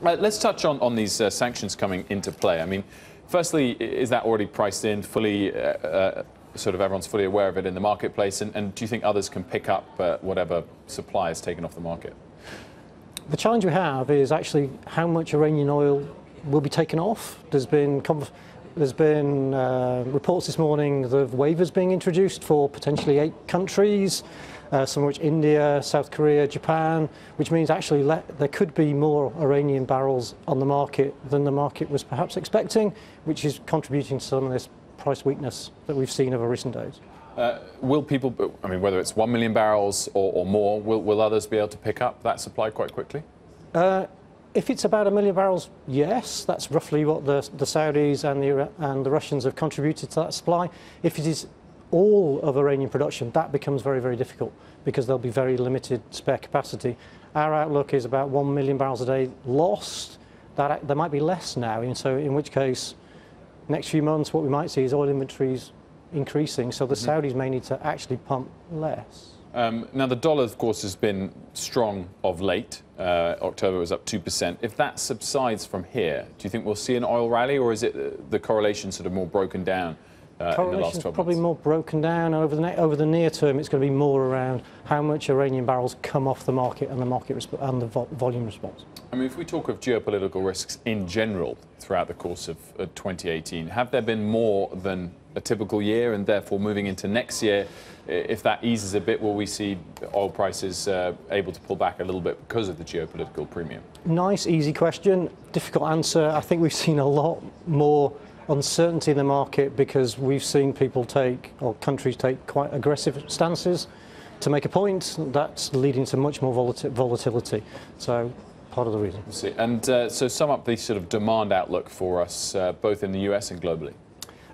Let's touch on these sanctions coming into play. I mean, firstly, is that already priced in fully, sort of everyone's fully aware of it in the marketplace? And do you think others can pick up whatever supply is taken off the market? The challenge we have is actually how much Iranian oil will be taken off. There's been reports this morning of waivers being introduced for potentially 8 countries, some of which India, South Korea, Japan, which means actually there could be more Iranian barrels on the market than the market was perhaps expecting, which is contributing to some of this price weakness that we've seen over recent days. Will people, I mean, whether it's 1 million barrels or more, will others be able to pick up that supply quite quickly? If it's about 1 million barrels, yes, that's roughly what the Saudis and the Russians have contributed to that supply. If it is all of Iranian production, that becomes very, very difficult because there'll be very limited spare capacity. Our outlook is about 1 million barrels a day lost. There might be less now, and so in which case, next few months, what we might see is oil inventories increasing, so the Saudis may need to actually pump less. Now, the dollar, of course, has been strong of late. October was up 2%. If that subsides from here, do you think we'll see an oil rally, or is it the correlation sort of more broken down in the last 12 months? Probably more broken down. Over the near term, it's going to be more around how much Iranian barrels come off the market and the volume response. I mean, if we talk of geopolitical risks in general throughout the course of 2018, have there been more than a typical year, and therefore moving into next year, if that eases a bit, will we see oil prices able to pull back a little bit because of the geopolitical premium? Nice, easy question. Difficult answer. I think we've seen a lot more uncertainty in the market because we've seen people countries take quite aggressive stances to make a point. That's leading to much more volatility. So part of the reason. We'll see. And so sum up the sort of demand outlook for us, both in the US and globally.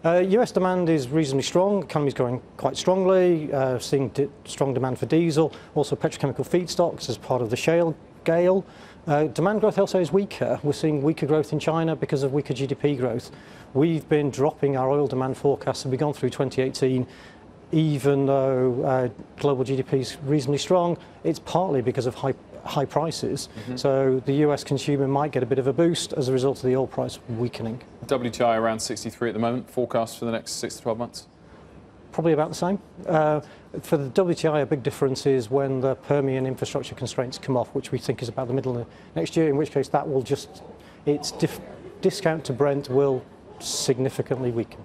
US demand is reasonably strong. The economy is growing quite strongly, seeing strong demand for diesel, also petrochemical feedstocks as part of the shale gale. Demand growth also is weaker. We're seeing weaker growth in China because of weaker GDP growth. We've been dropping our oil demand forecasts as we've gone through 2018, even though global GDP is reasonably strong. It's partly because of high prices. So the US consumer might get a bit of a boost as a result of the oil price weakening. WTI around 63 at the moment. Forecast for the next 6 to 12 months? Probably about the same. For the WTI, a big difference is when the Permian infrastructure constraints come off, which we think is about the middle of next year, in which case that will just, its discount to Brent will significantly weaken.